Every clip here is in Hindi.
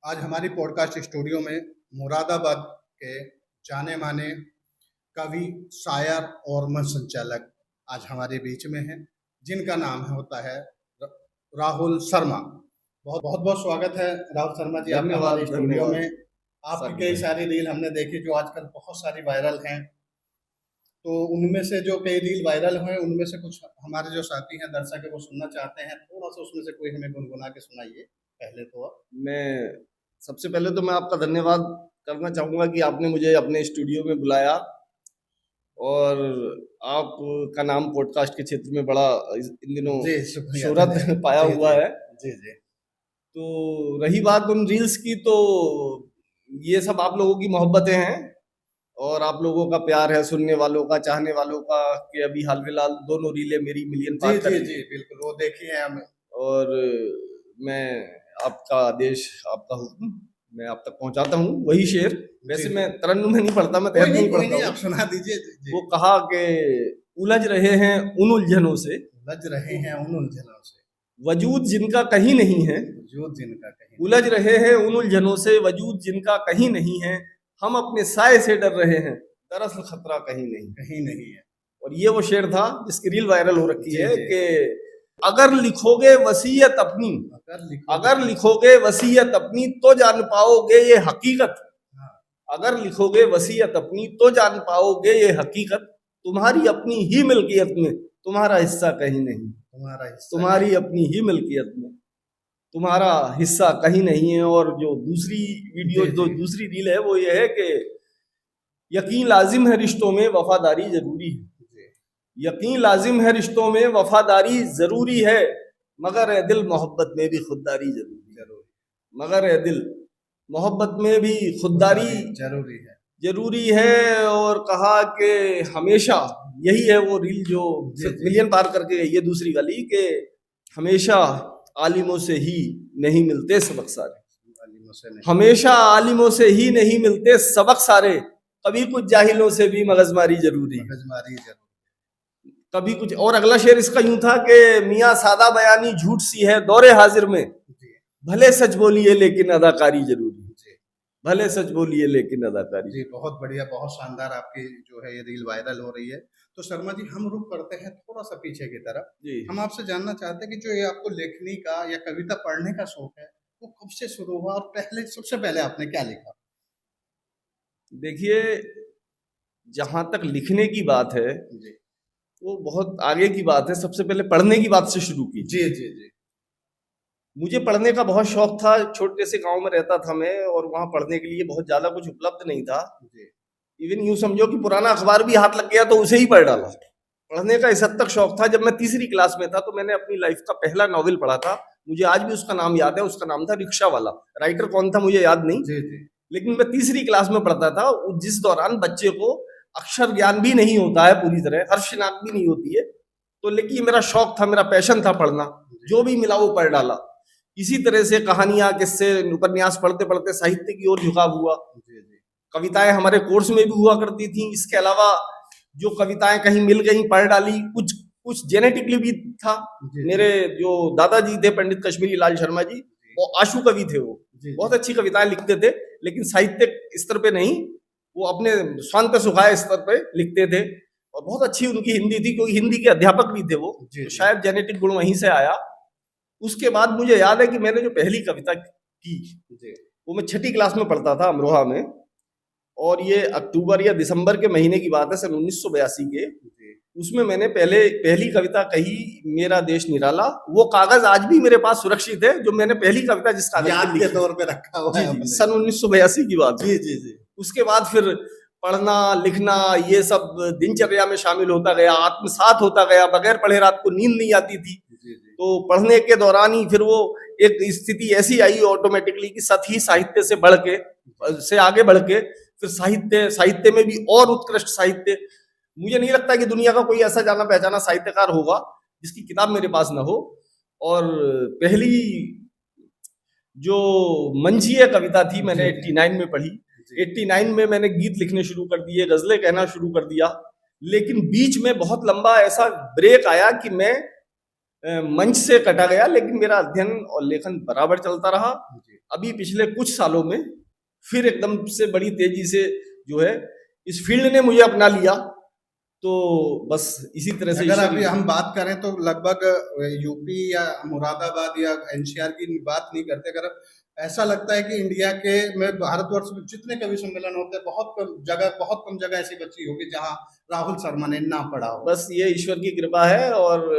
आज हमारी पॉडकास्ट स्टूडियो में मुरादाबाद के जाने माने कवि, शायर और मंच संचालक आज हमारे बीच में हैं, जिनका नाम होता है राहुल शर्मा। बहुत बहुत बहुत स्वागत है राहुल शर्मा जी आपका हमारे स्टूडियो में। आपकी कई सारी रील हमने देखी जो आजकल बहुत सारी वायरल हैं, तो उनमें से जो कई रील वायरल हुए उनमें से कुछ हमारे जो साथी हैं दर्शक है वो सुनना चाहते हैं, थोड़ा सा उसमें से कोई हमें गुनगुना के सुनाइए पहले तो। मैं सबसे पहले तो मैं आपका धन्यवाद करना चाहूँगा कि आपने मुझे अपने स्टूडियो में बुलाया और आपका नाम पॉडकास्ट के क्षेत्र में बड़ा इन दिनों शोहरत पाया हुआ है। जी जी। तो रही बात उन रील्स की, तो ये सब आप लोगों की मोहब्बतें हैं और आप लोगों का प्यार है, सुनने वालों का, चाहने वालों का। कि अभी हाल फिलहाल दोनों रीलें मेरी मिलियन पार कर जी बिल्कुल, वो देखी है हमें। और मैं आपका आदेश, आपका हुक्म मैं आप तक पहुंचाता हूँ। वही शेर, वैसे मैं तरन्नुम में नहीं पढ़ता, मैं तहत नहीं पढ़ता हूँ। आप सुना दीजिए। वो कहा कि उलझ रहे हैं उन उलझनों से, उलझ रहे हैं उन उलझनों से, वजूद जिनका कहीं नहीं है। वजूद जिनका कहीं, उलझ रहे हैं उन उलझनों से, वजूद जिनका कहीं नहीं है। हम अपने साए से डर रहे हैं, दरअसल खतरा कहीं नहीं है। और ये वो शेर था जिसकी रील वायरल हो रखी है कि अगर लिखोगे वसीयत अपनी, अगर लिखोगे वसीयत अपनी तो जान पाओगे ये हकीकत। अगर लिखोगे वसीयत अपनी तो जान पाओगे ये हकीकत। तुम्हारी अपनी ही मिल्कियत में तुम्हारा हिस्सा कहीं नहीं, तुम्हारी अपनी ही मिल्कियत में तुम्हारा हिस्सा कहीं नहीं है। और जो दूसरी वीडियो, जो दूसरी रील है वो ये है कि यकीन लाजिम है रिश्तों में वफादारी जरूरी है। यकीन लाजिम है रिश्तों में वफादारी जरूरी है, मगर ए दिल मोहब्बत में भी खुददारी जरूरी, मगर ए दिल मोहब्बत में भी खुददारी जरूरी है। और कहा कि हमेशा, यही है वो रील जो मिलियन पार करके गई है दूसरी वाली, कि हमेशा आलिमों से ही नहीं मिलते सबक सारे, हमेशा आलिमों से ही नहीं मिलते सबक सारे। कभी कुछ जाहिलों से भी मगजमारी जरूरी, कभी कुछ। और अगला शेर इसका यूं था कि मियाँ सादा बयानी झूठ सी है दौरे हाजिर में, भले सच बोलिए लेकिन अदाकारी जरूरी, भले सच बोलिए लेकिन अदाकारी। जी बहुत बढ़िया, बहुत शानदार आपकी जो है ये रील वायरल हो रही है। तो शर्मा जी हम रुक करते हैं थोड़ा सा पीछे की तरफ। हम आपसे जानना चाहते हैं कि जो ये आपको लेखनी का या कविता पढ़ने का शौक है वो कब से शुरू हुआ और पहले, सबसे पहले आपने क्या लिखा? देखिए, जहां तक लिखने की बात है वो बहुत आगे की बात है। सबसे पहले पढ़ने की बात से शुरू की। जी। मुझे पढ़ने का बहुत शौक था। छोटे से गांव में रहता था मैं, और वहां पढ़ने के लिए बहुत ज्यादा कुछ उपलब्ध नहीं था। इवन यूं समझो कि पुराना अखबार भी हाथ लग गया तो उसे ही पढ़ डाला। पढ़ने का इस हद तक शौक था। जब मैं तीसरी क्लास में था तो मैंने अपनी लाइफ का पहला नॉवेल पढ़ा था। मुझे आज भी उसका नाम याद है, उसका नाम था रिक्शा वाला। राइटर कौन था मुझे याद नहीं, लेकिन मैं तीसरी क्लास में पढ़ता था, जिस दौरान बच्चे को अक्षर ज्ञान भी नहीं होता है पूरी तरह, हर शिनाख्त भी नहीं होती है। तो लेकिन मेरा शौक था, मेरा पैशन था पढ़ना, जो भी मिला वो पढ़ डाला। इसी तरह से कहानियां, किस्से, उपन्यास पढ़ते पढ़ते साहित्य की ओर झुकाव हुआ। कविताएं हमारे कोर्स में भी हुआ करती थी। इसके अलावा जो कविताएं कहीं मिल गई पढ़ डाली। कुछ जेनेटिकली भी था। मेरे जो दादाजी थे पंडित कश्मीरी लाल शर्मा जी, वो आशु कवि थे। वो बहुत अच्छी कविताएं लिखते थे, लेकिन साहित्य स्तर पे नहीं, वो अपने स्वांत सुखाए स्तर पे लिखते थे। और बहुत अच्छी उनकी हिंदी थी, क्योंकि हिंदी के अध्यापक भी थे वो। तो शायद जेनेटिक गुण वहीं से आया। उसके बाद मुझे याद है कि मैंने जो पहली कविता की वो मैं 6ठी क्लास में पढ़ता था अमरोहा में, और ये अक्टूबर या दिसंबर के महीने की बात है, सन 1982 के। उसमें मैंने पहली कविता कही, मेरा देश निराला। वो कागज आज भी मेरे पास सुरक्षित है, जो मैंने पहली कविता जिस कागज के तौर पे रखा हुआ है। सन 1982 की बात। जी। उसके बाद फिर पढ़ना लिखना ये सब दिनचर्या में शामिल होता गया, आत्मसात होता गया। बगैर पढ़े रात को नींद नहीं आती थी। तो पढ़ने के दौरान ही फिर वो एक स्थिति ऐसी आई ऑटोमेटिकली कि सत ही साहित्य से आगे बढ़ के फिर साहित्य में भी और उत्कृष्ट साहित्य। मुझे नहीं लगता कि दुनिया का कोई ऐसा जाना पहचाना साहित्यकार होगा जिसकी किताब मेरे पास ना हो। और पहली जो मंचीय कविता थी मैंने 89 में पढ़ी। 89 में मैंने गीत लिखने शुरू कर दिए, गजलें कहना शुरू कर दिया। लेकिन बीच में बहुत लंबा ऐसा ब्रेक आया कि मैं मंच से कटा गया, लेकिन मेरा अध्ययन और लेखन बराबर चलता रहा। जी। अभी पिछले कुछ सालों में फिर एकदम से बड़ी तेजी से जो है इस फील्ड ने मुझे अपना लिया। तो बस इसी तरह से अगर अभी हम बात करें तो लगभग यूपी या मुरादाबाद या एनसीआर की बात नहीं करते, अगर ऐसा लगता है कि इंडिया के में भारतवर्ष में जितने कवि सम्मेलन होते हैं बहुत कम जगह ऐसी बची होगी जहां राहुल शर्मा ने ना पढ़ा हो। बस ये ईश्वर की कृपा है और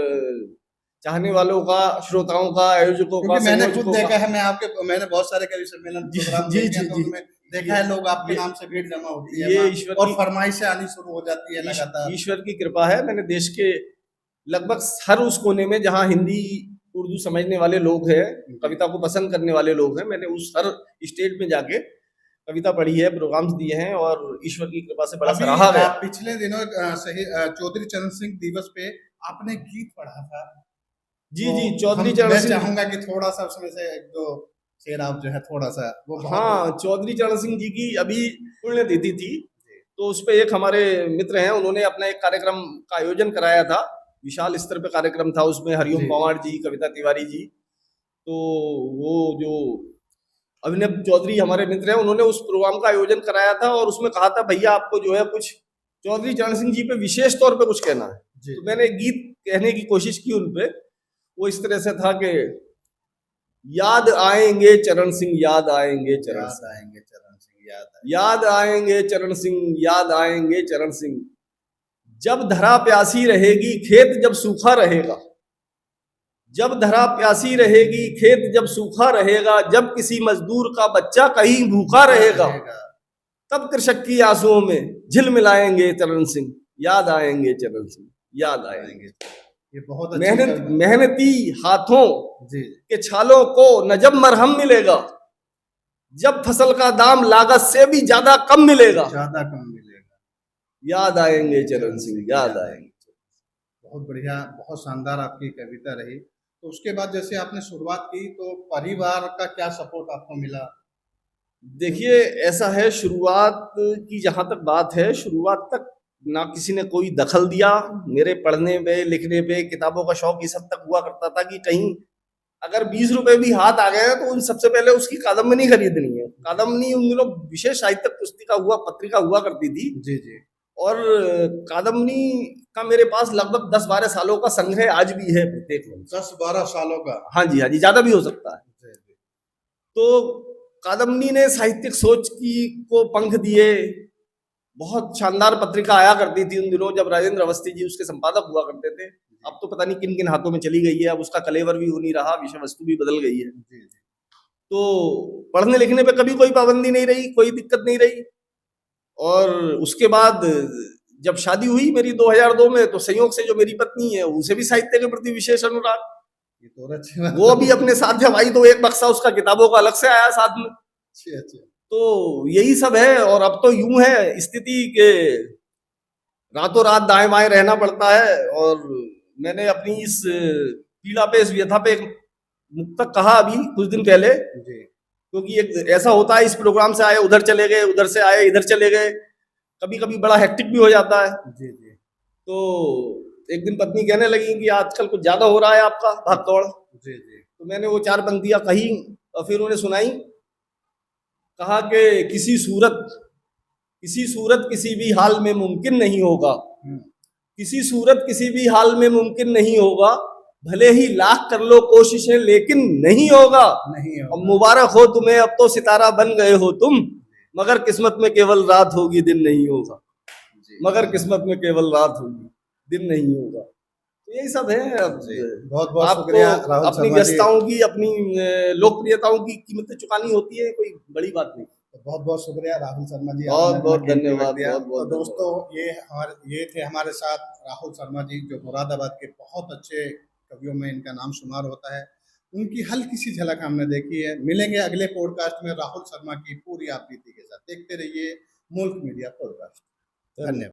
चाहने वालों का, श्रोताओं का, आयोजकों का, क्योंकि मैंने खुद संयोजकों देखा का। है, मैंने बहुत सारे कवि सम्मेलन जी प्रोग्राम जी देखे जी हैं, तो जी उनमें देखा है लोग आपके ये- नाम से भीड़ जमा होती है ये वहाँ, ईश्वर और की फरमाइशें आनी शुरू हो जाती है लगातार। ईश्वर की कृपा है। मैंने देश के लगभग हर उस कोने में जहां हिंदी उर्दू समझने वाले लोग हैं, कविता को पसंद करने वाले लोग हैं, मैंने उस हर स्टेट में जाके कविता पढ़ी है, प्रोग्राम्स दिए हैं और ईश्वर की कृपा से बड़ा अभी सराहा गया। पिछले दिनों चौधरी चरण सिंह दिवस पे आपने गीत पढ़ा था। जी तो जी, चौधरी मैं चरण सिंह। चाहूंगा कि थोड़ा सा उसमें से एक दो शेर आप जो है थोड़ा सा वो हाँ, चौधरी चरण सिंह जी की अभी पुण्यतिथि थी, तो उस पे एक हमारे मित्र हैं, उन्होंने अपना एक कार्यक्रम का आयोजन कराया था। विशाल स्तर पे कार्यक्रम था, उसमें हरिओम जी। पंवार जी, कविता तिवारी जी, तो वो जो अभिनव चौधरी हमारे मित्र हैं, उन्होंने उस प्रोग्राम का आयोजन कराया था और उसमें कहा था भैया आपको जो है कुछ चौधरी चरण सिंह जी पे विशेष तौर पे कुछ कहना है। जी। तो मैंने एक गीत कहने की कोशिश की उनपे। वो इस तरह से था कि याद आएंगे चरण सिंह, याद आएंगे चरण याद सिंह, आएंगे चरण सिंह, याद आएंगे चरण सिंह, याद आएंगे चरण सिंह, जब धरा प्यासी रहेगी खेत जब सूखा रहेगा, जब धरा प्यासी रहेगी खेत जब सूखा रहेगा, जब किसी मजदूर का बच्चा कहीं भूखा रहेगा, तब कृषक की आंसुओं में झिलमिलाएंगे चरण सिंह, याद आएंगे चरण सिंह, याद आएंगे। ये बहुत अच्छी मेहनती हाथों जी के छालों को न जब मरहम मिलेगा, जब फसल का दाम लागत से भी ज्यादा कम मिलेगा, याद आएंगे चरण सिंह, याद आएंगे। बहुत बढ़िया, बहुत शानदार आपकी कविता रही। तो उसके बाद जैसे आपने शुरुआत की तो परिवार का क्या सपोर्ट आपको मिला? देखिए ऐसा है, शुरुआत की जहां तक बात है, शुरुआत तक ना किसी ने कोई दखल दिया मेरे पढ़ने पे, लिखने पे। किताबों का शौक इस हद तक हुआ करता था कि कहीं अगर 20 रुपए भी हाथ आ गए तो उन सबसे पहले उसकी कादम्बनी खरीदनी है। कादम्बनी उन दिनों विशेष साहित्यिक पत्रिका हुआ करती थी। जी जी। और कादम्बनी का मेरे पास लगभग 10-12 सालों का संग्रह आज भी है प्रत्येक में। 10-12 सालों का? हाँ जी, हाँ जी, ज्यादा भी हो सकता है। तो कादम्बनी ने साहित्यिक सोच को पंख दिए। बहुत शानदार पत्रिका आया करती थी उन दिनों, जब राजेंद्र अवस्थी जी उसके संपादक हुआ करते थे। अब तो पता नहीं किन किन हाथों में चली गई है, अब उसका कलेवर भी हो नहीं रहा, विषय वस्तु भी बदल गई है। तो पढ़ने लिखने पे कभी कोई पाबंदी नहीं रही, कोई दिक्कत नहीं रही। और उसके बाद जब शादी हुई मेरी 2002 में, तो संयोग से जो मेरी पत्नी है उसे भी साहित्य के प्रति विशेष अनुराग। ये तो अच्छी बात। वो भी अपने साथ जब आई तो एक बक्सा उसका किताबों का अलग से आया साथ में। अच्छा। तो यही सब है। और अब तो यूं है स्थिति के रातों रात दाएं बाएं रहना पड़ता है। और मैंने अपनी इस पीड़ा पे, इस व्यथा पे मुक्तक कहा अभी कुछ दिन पहले, क्योंकि एक ऐसा होता है, इस प्रोग्राम से आए उधर चले गए, उधर से आए इधर चले गए, कभी कभी बड़ा हेक्टिक भी हो जाता है। जी जी। तो एक दिन पत्नी कहने लगी कि आजकल कुछ ज्यादा हो रहा है आपका भाग दौड़। जी जी। तो मैंने वो 4 पंक्तियां कही और फिर उन्हें सुनाई। कहा कि किसी सूरत किसी भी हाल में मुमकिन नहीं होगा, किसी सूरत किसी भी हाल में मुमकिन नहीं होगा, भले ही लाख कर लो कोशिशें लेकिन नहीं होगा। अब मुबारक हो तुम्हें, अब तो सितारा बन गए हो तुम, मगर किस्मत में केवल रात होगी दिन नहीं होगा, मगर किस्मत में केवल रात होगी दिन नहीं होगा। तो यही सब है। बहुत बहुत शुक्रिया राहुल अपनी व्यस्तताओं की, अपनी लोकप्रियताओं की कीमतें चुकानी होती है, कोई बड़ी बात नहीं। बहुत बहुत शुक्रिया राहुल शर्मा जी, बहुत बहुत धन्यवाद। तो दोस्तों ये थे हमारे साथ राहुल शर्मा जी, जो मुरादाबाद के बहुत अच्छे कवियों में इनका नाम शुमार होता है। उनकी हल्की सी झलक हमने देखी है। मिलेंगे अगले पॉडकास्ट में राहुल शर्मा की पूरी आप बीती के साथ। देखते रहिए मुल्क मीडिया पॉडकास्ट। धन्यवाद।